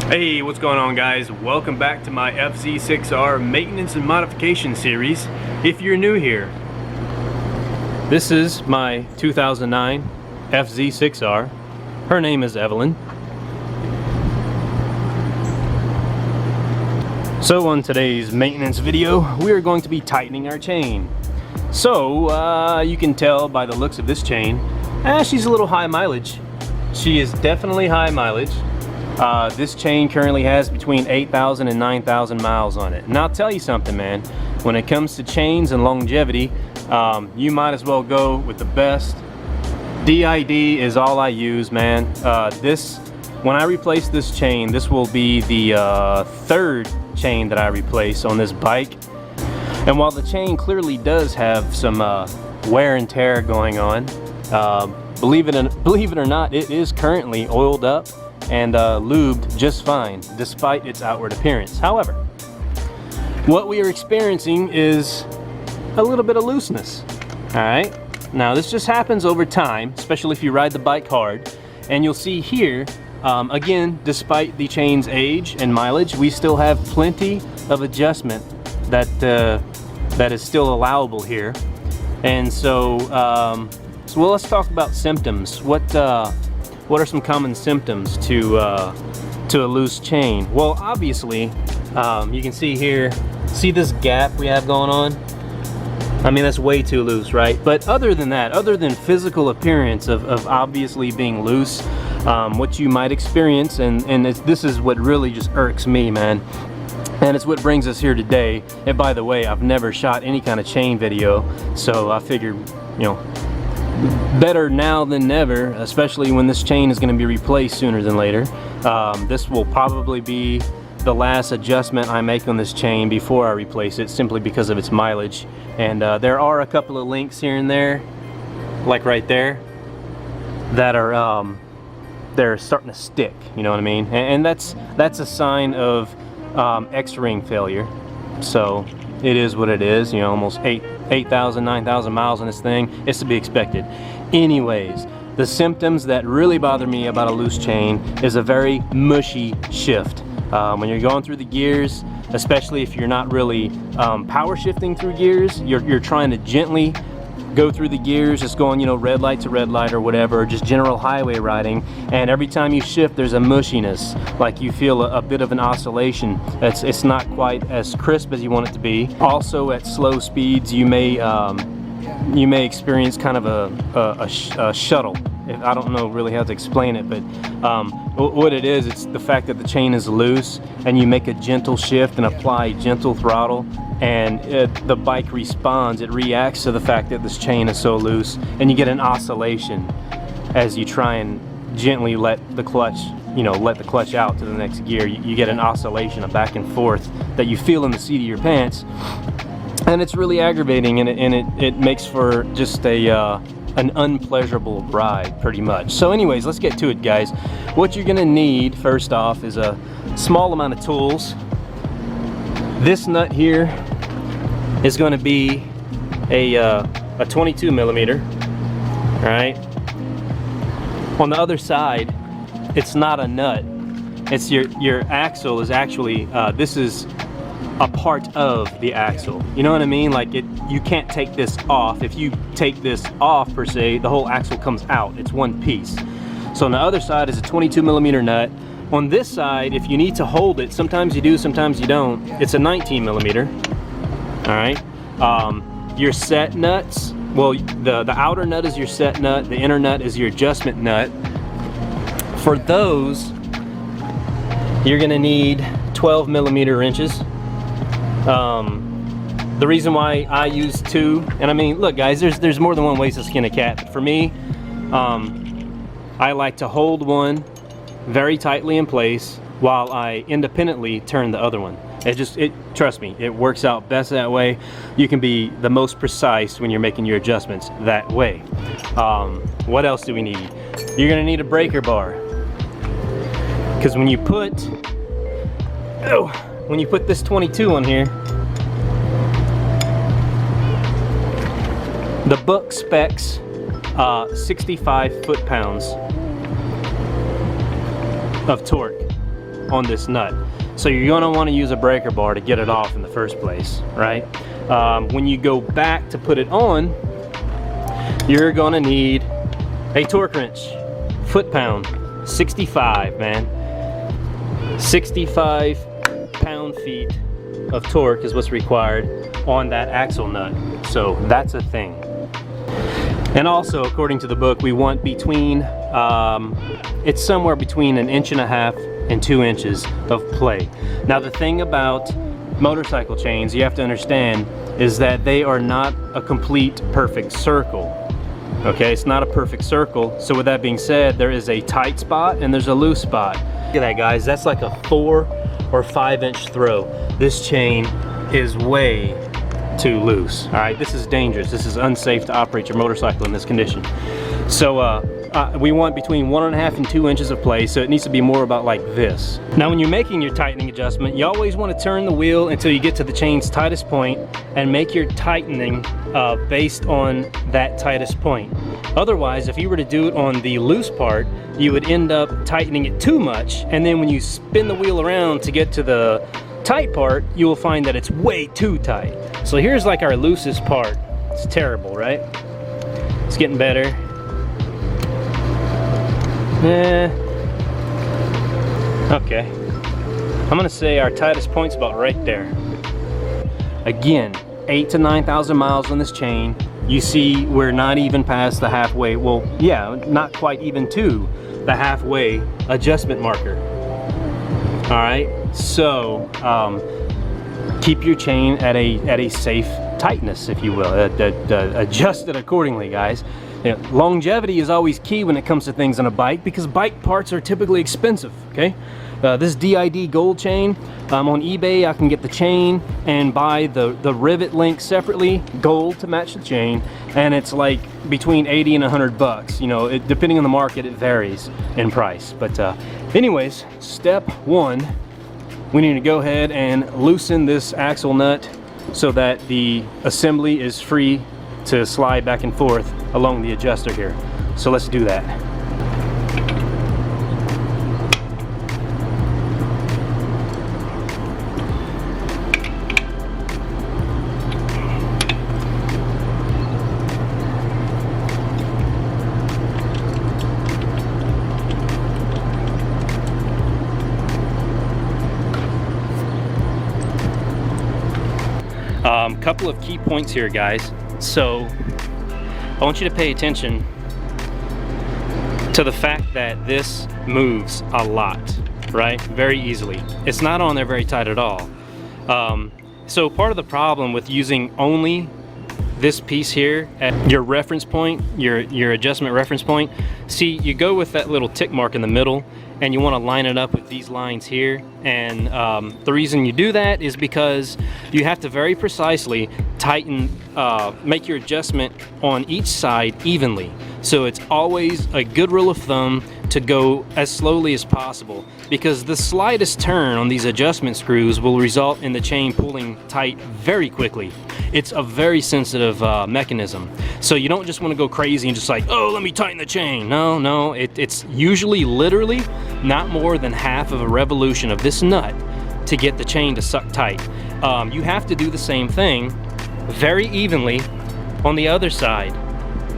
Hey, what's going on, guys? Welcome back to my FZ6R maintenance and modification series. If you're new here, this is my 2009 FZ6R. Her name is Evelyn. So on today's maintenance video, we are going to be tightening our chain. So you can tell by the looks of this chain, she's a little high mileage. She is definitely high mileage. This chain currently has between 8,000 and 9,000 miles on it. And I'll tell you something, man, when it comes to chains and longevity, you might as well go with the best. DID is all I use, man. When I replace this chain, this will be the third chain that I replace on this bike. And while the chain clearly does have some wear and tear going on, believe it or not, it is currently oiled up and lubed just fine despite its outward appearance. However, what we are experiencing is a little bit of looseness. Alright, now this just happens over time, especially if you ride the bike hard, and you'll see here, again, despite the chain's age and mileage, we still have plenty of adjustment that is still allowable here. And so well, let's talk about symptoms. What are some common symptoms to a loose chain? Well, obviously, you can see here, see this gap we have going on? I mean, that's way too loose, right? But other than that, other than physical appearance of obviously being loose, what you might experience, and this is what really just irks me, man, and it's what brings us here today. And by the way, I've never shot any kind of chain video, so I figured, you know, better now than never, especially when this chain is going to be replaced sooner than later. This will probably be the last adjustment I make on this chain before I replace it, simply because of its mileage. And there are a couple of links here and there, like right there, that are they're starting to stick, you know what I mean? And that's a sign of X-ring failure. So it is what it is, you know, almost 8,000, 9,000 miles on this thing. It's to be expected. Anyways, the symptoms that really bother me about a loose chain is a very mushy shift. When you're going through the gears, especially if you're not really power shifting through gears, you're trying to gently go through the gears, just going, you know, red light to red light or whatever, or just general highway riding, and every time you shift there's a mushiness, like you feel a bit of an oscillation. It's not quite as crisp as you want it to be. Also, at slow speeds you may experience kind of a shuttle. I don't know really how to explain it, but what it is, it's the fact that the chain is loose and you make a gentle shift and apply gentle throttle, and the bike responds, it reacts to the fact that this chain is so loose, and you get an oscillation as you try and gently let the clutch out to the next gear. You get an oscillation, a back and forth that you feel in the seat of your pants, and it's really aggravating, and it makes for just an unpleasurable ride, pretty much. So anyways, let's get to it, guys. What you're gonna need first off is a small amount of tools. This nut here is going to be a 22 millimeter. All right. On the other side, it's not a nut. It's your axle is actually this is a part of the axle. You know what I mean? Like you can't take this off. If you take this off per se, the whole axle comes out. It's one piece. So on the other side is a 22 millimeter nut. On this side, if you need to hold it, sometimes you do, sometimes you don't, it's a 19 millimeter. All right. Your set nuts, well, the outer nut is your set nut, the inner nut is your adjustment nut. For those, you're gonna need 12 millimeter wrenches. The reason why I use two, and I mean, look guys, there's more than one way to skin a cat, but for me, I like to hold one very tightly in place while I independently turn the other one. Trust me, it works out best that way. You can be the most precise when you're making your adjustments that way. What else do we need? You're gonna need a breaker bar, because when you put this 22 on here, the book specs 65 foot-pounds of torque. on this nut. So you're gonna wanna use a breaker bar to get it off in the first place, right? When you go back to put it on, you're gonna need a torque wrench, foot-pound, 65, man. 65 pound-feet of torque is what's required on that axle nut. So that's a thing. And also, according to the book, we want between, it's somewhere between 1.5 and 2 inches of play. Now the thing about motorcycle chains you have to understand is that they are not a complete perfect circle. Okay, it's not a perfect circle. So with that being said, there is a tight spot and there's a loose spot. Look at that, guys, that's like a 4 or 5 inch throw. This chain is way too loose. All right, this is dangerous. This is unsafe to operate your motorcycle in this condition. So we want between 1.5 and 2 inches of play, so it needs to be more about like this. Now when you're making your tightening adjustment, you always want to turn the wheel until you get to the chain's tightest point and make your tightening based on that tightest point. Otherwise, if you were to do it on the loose part, you would end up tightening it too much, and then when you spin the wheel around to get to the tight part, you will find that it's way too tight. So here's like our loosest part. It's terrible, right? It's getting better. Okay. I'm gonna say our tightest point's about right there. Again, 8,000 to 9,000 miles on this chain. You see we're not even past the halfway, well, yeah, not quite even to the halfway adjustment marker. All right, so keep your chain at a safe tightness, if you will. Adjust it accordingly, guys. You know, longevity is always key when it comes to things on a bike because bike parts are typically expensive, okay? This DID gold chain, on eBay I can get the chain and buy the rivet link separately, gold to match the chain, and it's like between 80 and 100 bucks. You know, depending on the market, it varies in price. But anyways, step one, we need to go ahead and loosen this axle nut so that the assembly is free to slide back and forth along the adjuster here. So let's do that. Couple of key points here, guys. So I want you to pay attention to the fact that this moves a lot, right? Very easily. It's not on there very tight at all. So part of the problem with using only this piece here at your reference point, your adjustment reference point, see, you go with that little tick mark in the middle and you want to line it up with these lines here, and the reason you do that is because you have to very precisely tighten, make your adjustment on each side evenly. So it's always a good rule of thumb to go as slowly as possible, because the slightest turn on these adjustment screws will result in the chain pulling tight very quickly. It's a very sensitive mechanism. So you don't just want to go crazy and just like, oh, let me tighten the chain. No, it's usually literally not more than half of a revolution of this nut to get the chain to suck tight. You have to do the same thing very evenly on the other side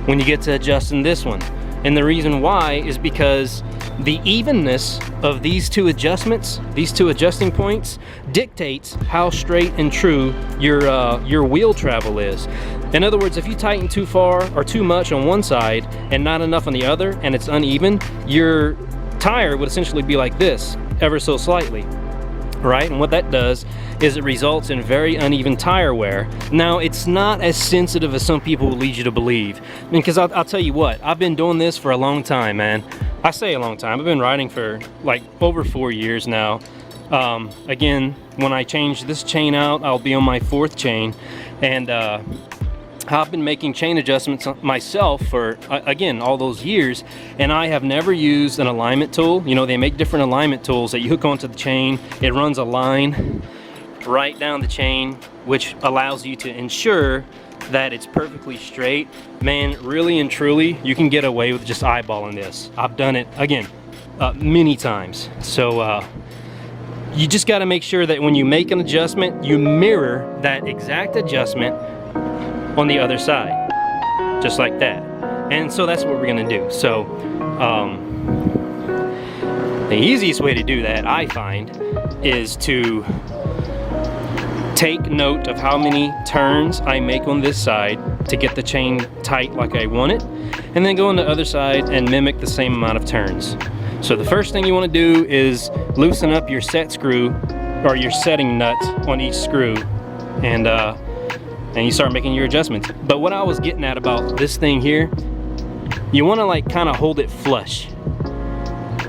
when you get to adjusting this one. And the reason why is because the evenness of these two adjustments, these two adjusting points, dictates how straight and true your wheel travel is. In other words, if you tighten too far or too much on one side and not enough on the other, and it's uneven, your tire would essentially be like this, ever so slightly, right? And what that does is it results in very uneven tire wear. Now, it's not as sensitive as some people will lead you to believe. I mean, because I'll tell you what, I've been doing this for a long time, man. I say a long time. I've been riding for like over 4 years now. Again, when I change this chain out, I'll be on my 4th chain, and I've been making chain adjustments myself for, again, all those years, and I have never used an alignment tool. You know, they make different alignment tools that you hook onto the chain. It runs a line right down the chain, which allows you to ensure that it's perfectly straight. Man, really and truly, you can get away with just eyeballing this. I've done it, again, many times. So you just got to make sure that when you make an adjustment, you mirror that exact adjustment on the other side, just like that. And so that's what we're gonna do. So the easiest way to do that, I find, is to take note of how many turns I make on this side to get the chain tight like I want it, and then go on the other side and mimic the same amount of turns. So the first thing you want to do is loosen up your set screw, or your setting nuts on each screw, and you start making your adjustments. But what I was getting at about this thing here, you want to like kind of hold it flush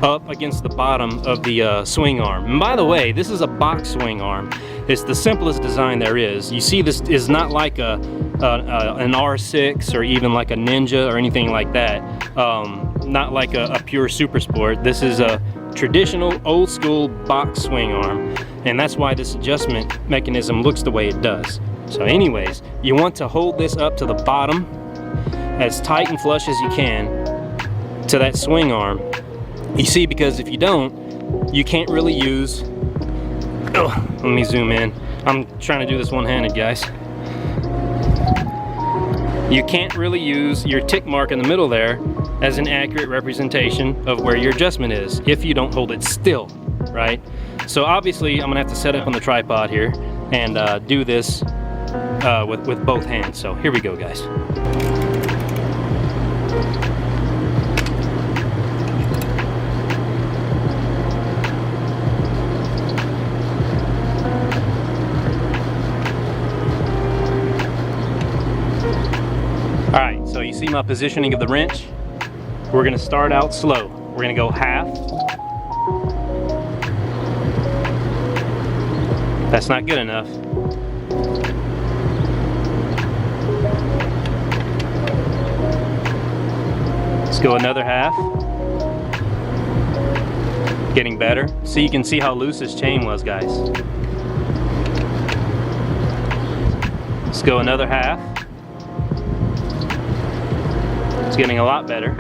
up against the bottom of the swing arm. And by the way, this is a box swing arm. It's the simplest design there is. You see, this is not like an R6 or even like a Ninja or anything like that. Not like a pure super sport. This is a traditional old school box swing arm, and that's why this adjustment mechanism looks the way it does. So anyways, you want to hold this up to the bottom as tight and flush as you can to that swing arm. You see, because if you don't, you can't really use, let me zoom in. I'm trying to do this one-handed, guys. You can't really use your tick mark in the middle there as an accurate representation of where your adjustment is if you don't hold it still, right? So obviously I'm gonna have to set up on the tripod here and do this with both hands. So here we go, guys. All right, so you see my positioning of the wrench. We're gonna start out slow. We're gonna go half. That's not good enough. Let's go another half. Getting better. So you can see how loose this chain was, guys. Let's go another half. It's getting a lot better.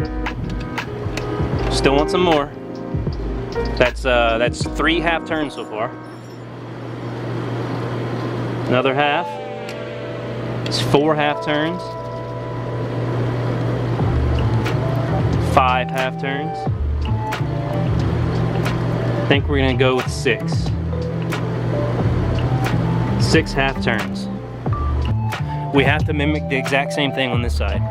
Still want some more. That's 3 half turns so far. Another half. It's 4 half turns. 5 half turns. I think we're gonna go with 6. 6 half turns. We have to mimic the exact same thing on this side.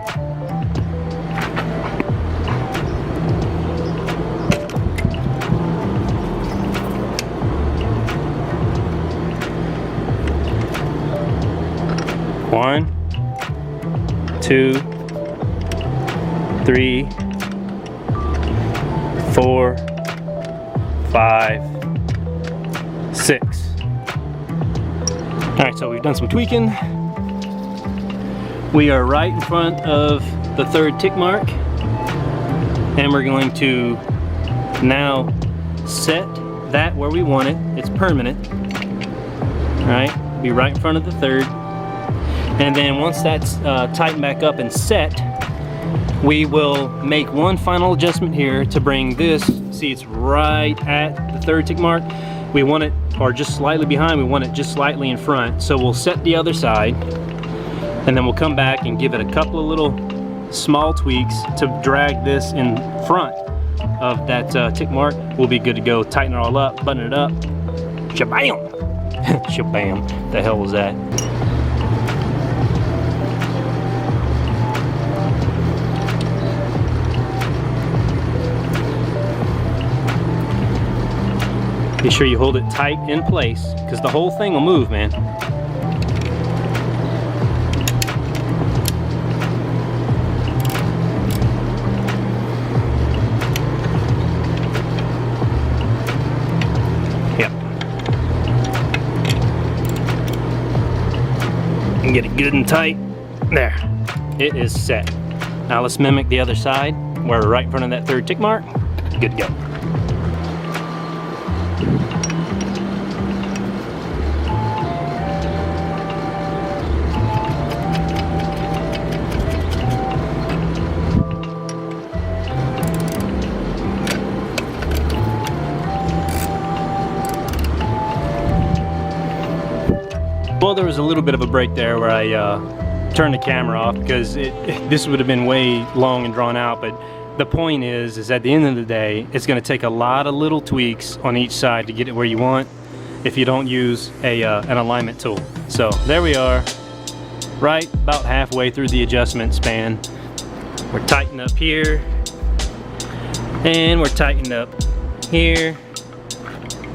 One, 2, 3, 4, 5, 6. All right, so we've done some tweaking. We are right in front of the 3rd tick mark, and we're going to now set that where we want it. It's permanent. All right, be right in front of the 3rd. And then once that's tightened back up and set, we will make one final adjustment here to bring this, see, it's right at the 3rd tick mark. We want it, or just slightly behind, we want it just slightly in front. So we'll set the other side, and then we'll come back and give it a couple of little small tweaks to drag this in front of that tick mark. We'll be good to go. Tighten it all up, button it up. Shabam! Shabam. The hell was that? Be sure you hold it tight in place, because the whole thing will move, man. Yep. And get it good and tight. There. It is set. Now let's mimic the other side. We're right in front of that 3rd tick mark. Good to go. Well, there was a little bit of a break there where I turned the camera off because this would have been way long and drawn out, but the point is at the end of the day, it's going to take a lot of little tweaks on each side to get it where you want if you don't use an alignment tool. So there we are, right about halfway through the adjustment span. We're tightened up here, and we're tightened up here.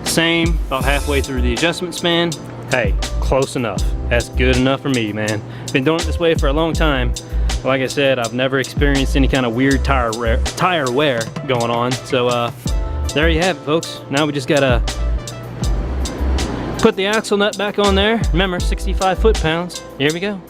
Same, about halfway through the adjustment span. Hey, close enough. That's good enough for me, man. Been doing it this way for a long time. Like I said, I've never experienced any kind of weird tire wear going on. So there you have it, folks. Now we just gotta put the axle nut back on there. Remember, 65 foot-pounds. Here we go.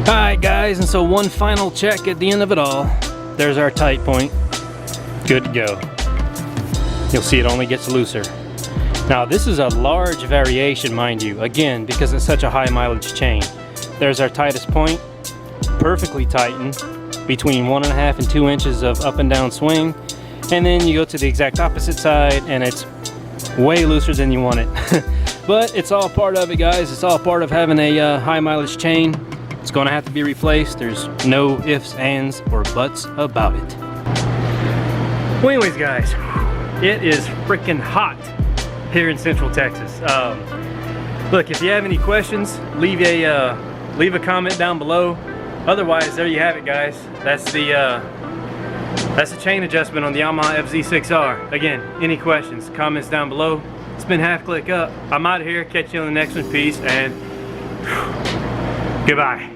Alright guys, and so one final check at the end of it all. There's our tight point. Good to go. You'll see it only gets looser. Now this is a large variation, mind you, again, because it's such a high mileage chain. There's our tightest point, perfectly tightened, between 1.5 and 2 inches of up and down swing. And then you go to the exact opposite side and it's way looser than you want it. But it's all part of it, guys. It's all part of having a high mileage chain. It's going to have to be replaced. There's no ifs, ands, or buts about it. Well, anyways, guys, it is freaking hot here in Central Texas. Look, if you have any questions, leave a comment down below. Otherwise, there you have it, guys. That's the chain adjustment on the Yamaha FZ6R. Again, any questions, comments down below. It's been Half Click Up. I'm out of here. Catch you on the next one. Peace and goodbye.